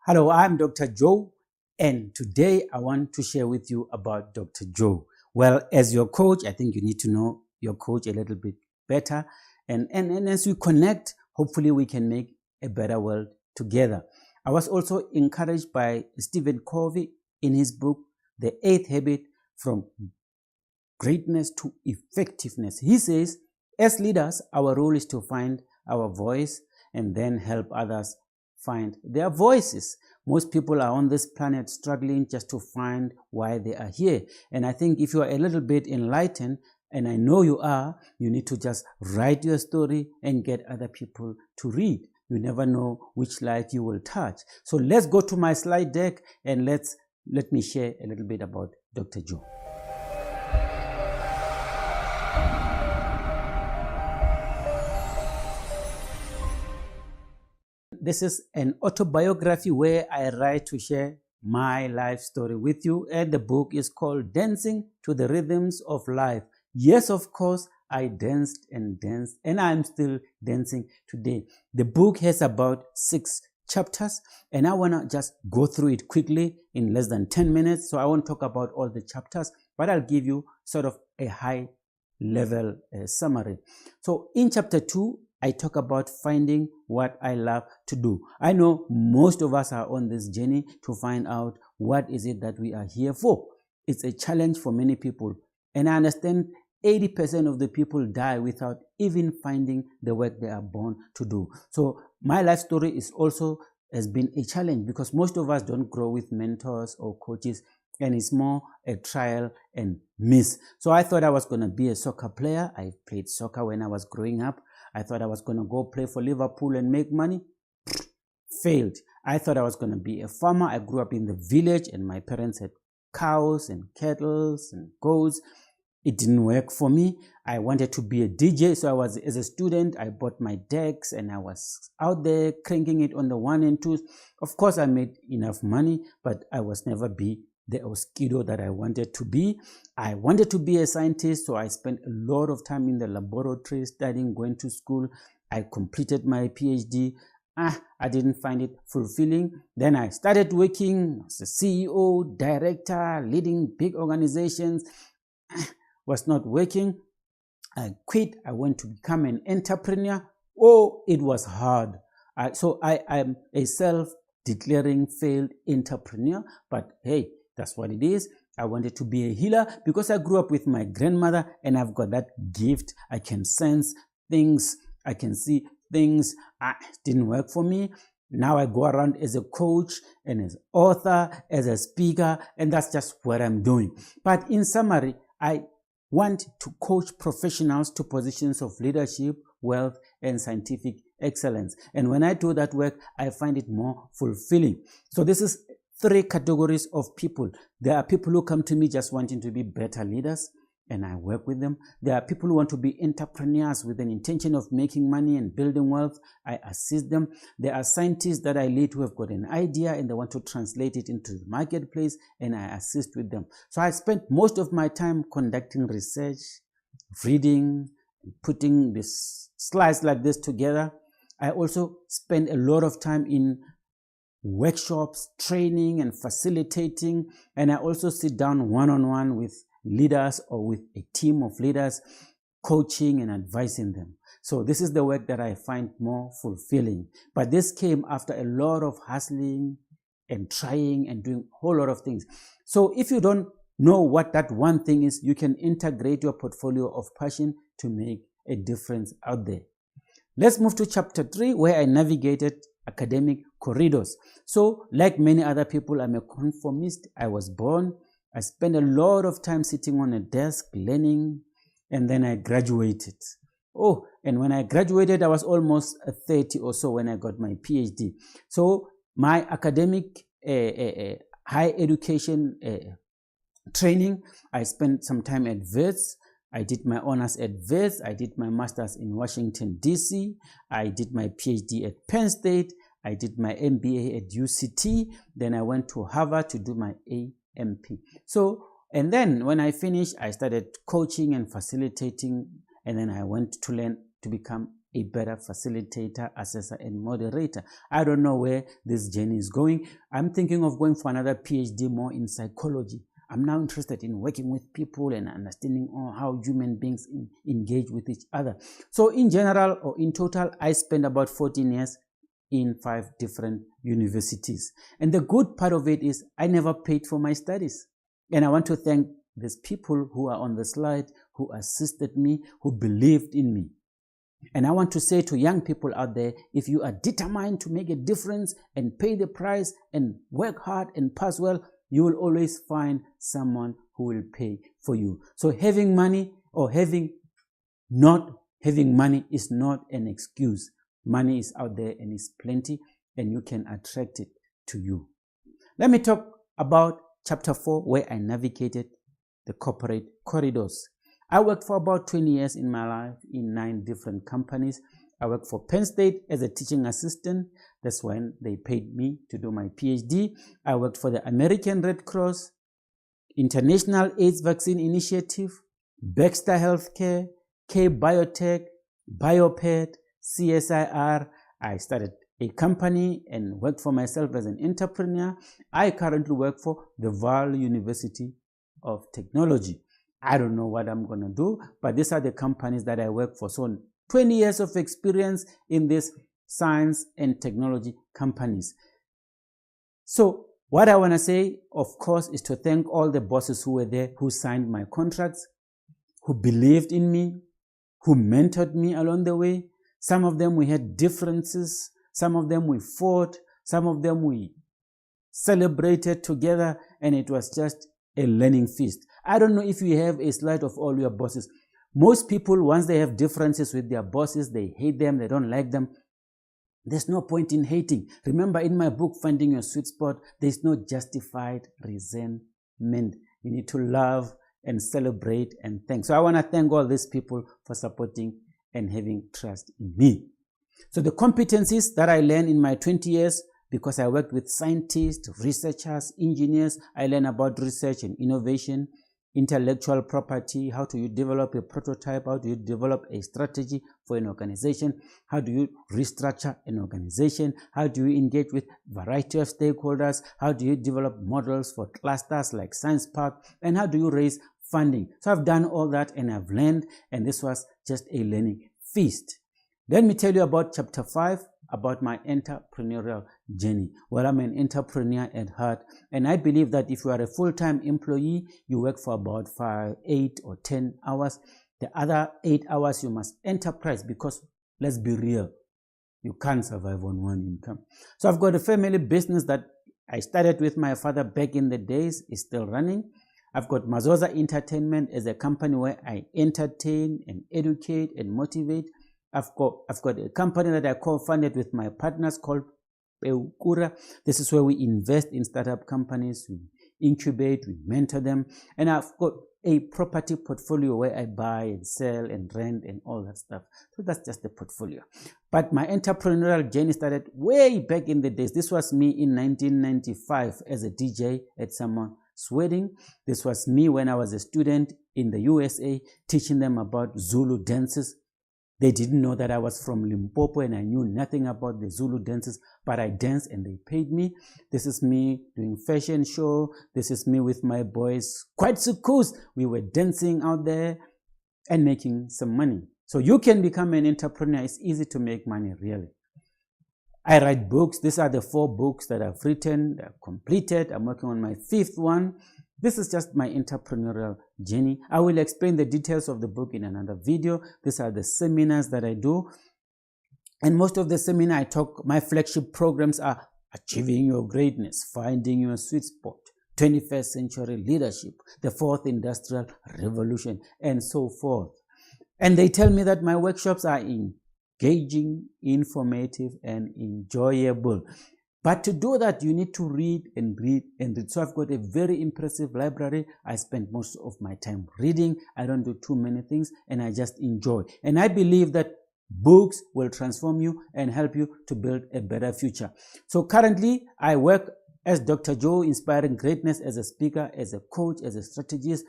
Hello, I'm Dr. Joe, and today I want to share with you about Dr. Joe. Well, as your coach, I think you need to know your coach a little bit better. And as we connect, hopefully we can make a better world together. I was also encouraged by Stephen Covey in his book, The Eighth Habit from Greatness to Effectiveness. He says, as leaders, our role is to find our voice and then help others find their voices. Most people are on this planet struggling just to find why they are here. And I think if you are a little bit enlightened, and I know you are, you need to just write your story and get other people to read. You never know which life you will touch. So let's go to my slide deck and let me share a little bit about Dr. Joe. This is an autobiography where I write to share my life story with you, and the book is called Dancing to the Rhythms of Life. Yes, of course, I danced, and I'm still dancing today. The book has about 6 chapters, and I want to just go through it quickly in less than 10 minutes. So I won't talk about all the chapters, but I'll give you sort of a high level summary. So in chapter 2, I talk about finding what I love to do. I know most of us are on this journey to find out what is it that we are here for. It's a challenge for many people. And I understand 80% of the people die without even finding the work they are born to do. So my life story has been a challenge because most of us don't grow with mentors or coaches, and it's more a trial and miss. So I thought I was going to be a soccer player. I played soccer when I was growing up. I thought I was going to go play for Liverpool and make money. Failed. I thought I was going to be a farmer. I grew up in the village and my parents had cows and cattle and goats. It didn't work for me. I wanted to be a DJ. So as a student, I bought my decks and I was out there cranking it on the 1 and 2s. Of course, I made enough money, but I was never be the Oskido that I wanted to be. I wanted to be a scientist, so I spent a lot of time in the laboratory studying, going to school. I completed my PhD. I didn't find it fulfilling. Then I started working as a CEO, director, leading big organizations. Was not working. I quit. I went to become an entrepreneur. Oh, it was hard. So I am a self-declaring failed entrepreneur, but hey, that's what it is. I wanted to be a healer because I grew up with my grandmother and I've got that gift. I can sense things. I can see things. It didn't work for me. Now I go around as a coach and as an author, as a speaker, and that's just what I'm doing. But in summary, I want to coach professionals to positions of leadership, wealth, and scientific excellence. And when I do that work, I find it more fulfilling. So this is 3 categories of people. There are people who come to me just wanting to be better leaders, and I work with them. There are people who want to be entrepreneurs with an intention of making money and building wealth. I assist them. There are scientists that I lead who have got an idea and they want to translate it into the marketplace, and I assist with them. So I spend most of my time conducting research, reading, putting this slides like this together. I also spend a lot of time in workshops, training and facilitating, and I also sit down one-on-one with leaders or with a team of leaders, coaching and advising them. So this is the work that I find more fulfilling. But this came after a lot of hustling and trying and doing a whole lot of things. So if you don't know what that one thing is, you can integrate your portfolio of passion to make a difference out there. Let's move to chapter 3, where I navigated academic corridors. So like many other people, I'm a conformist. I was born. I spent a lot of time sitting on a desk learning, and then I graduated. Oh, and when I graduated, I was almost 30 or so when I got my PhD. So my academic high education training, I spent some time at Wits. I did my honors at Wits. I did my master's in Washington, D.C. I did my PhD at Penn State. I did my MBA at UCT. Then I went to Harvard to do my AMP. So, and then when I finished, I started coaching and facilitating, and then I went to learn to become a better facilitator, assessor, and moderator. I don't know where this journey is going. I'm thinking of going for another PhD more in psychology. I'm now interested in working with people and understanding how human beings engage with each other. So in general, or in total, I spent about 14 years in 5 different universities. And the good part of it is I never paid for my studies. And I want to thank these people who are on the slide, who assisted me, who believed in me. And I want to say to young people out there, if you are determined to make a difference and pay the price and work hard and pass well, you will always find someone who will pay for you. So having money or not having money is not an excuse. Money is out there and is plenty, and you can attract it to you. Let me talk about chapter 4, where I navigated the corporate corridors. I worked for about 20 years in my life in 9 different companies. I worked for Penn State as a teaching assistant. That's when they paid me to do my PhD. I worked for the American Red Cross, International AIDS Vaccine Initiative, Baxter Healthcare, K Biotech, Bioped, CSIR. I started a company and worked for myself as an entrepreneur. I currently work for the Vaal University of Technology. I don't know what I'm going to do, but these are the companies that I work for. So 20 years of experience in these science and technology companies. So what I want to say, of course, is to thank all the bosses who were there, who signed my contracts, who believed in me, who mentored me along the way. Some of them we had differences. Some of them we fought. Some of them we celebrated together, and it was just a learning feast. I don't know if you have a slide of all your bosses. Most people, once they have differences with their bosses, they hate them, they don't like them. There's no point in hating. Remember, in my book, Finding Your Sweet Spot, there's no justified resentment. You need to love and celebrate and thank. So I want to thank all these people for supporting and having trust in me. So the competencies that I learned in my 20 years, because I worked with scientists, researchers, engineers, I learned about research and innovation, intellectual property, how do you develop a prototype, how do you develop a strategy for an organization, how do you restructure an organization, how do you engage with a variety of stakeholders, how do you develop models for clusters like Science Park, and how do you raise funding. So I've done all that and I've learned, and this was just a learning feast. Let me tell you about chapter 5, about my entrepreneurial journey. Well, I'm an entrepreneur at heart, and I believe that if you are a full-time employee, you work for about 5, 8, or 10 hours. The other 8 hours you must enterprise, because let's be real, you can't survive on one income. So I've got a family business that I started with my father back in the days, is still running. I've got Mazoza Entertainment as a company where I entertain and educate and motivate. I've got a company that I co-funded with my partners called Peukura. This is where we invest in startup companies, we incubate, we mentor them. And I've got a property portfolio where I buy and sell and rent and all that stuff. So that's just the portfolio. But my entrepreneurial journey started way back in the days. This was me in 1995 as a DJ at someone's wedding. This was me when I was a student in the USA teaching them about Zulu dances. They didn't know that I was from Limpopo and I knew nothing about the Zulu dances, but I danced and they paid me. This is me doing fashion show. This is me with my boys. Quite suckus. We were dancing out there and making some money. So you can become an entrepreneur. It's easy to make money, really. I write books. These are the 4 books that I've written, that I've completed. I'm working on my 5th one. This is just my entrepreneurial journey. I will explain the details of the book in another video. These are the seminars that I do. And most of the seminar I talk, my flagship programs are Achieving Your Greatness, Finding Your Sweet Spot, 21st Century Leadership, the 4th Industrial Revolution, and so forth. And they tell me that my workshops are engaging, informative, and enjoyable. But to do that, you need to read and read and read. So I've got a very impressive library. I spend most of my time reading. I don't do too many things, and I just enjoy. And I believe that books will transform you and help you to build a better future. So currently, I work as Dr. Joe, Inspiring Greatness, as a speaker, as a coach, as a strategist.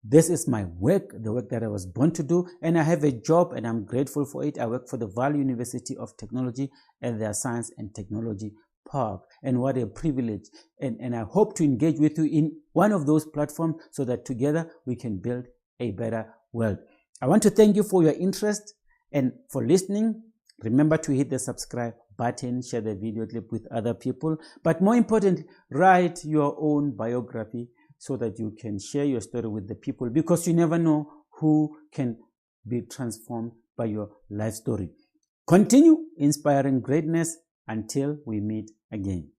This is my work, the work that I was born to do, and I have a job and I'm grateful for it. I work for the Vaal University of Technology at their Science and Technology Park, and what a privilege. And I hope to engage with you in one of those platforms so that together we can build a better world. I want to thank you for your interest and for listening. Remember to hit the subscribe button, share the video clip with other people, but more importantly, write your own biography so that you can share your story with the people, because you never know who can be transformed by your life story. Continue inspiring greatness until we meet again.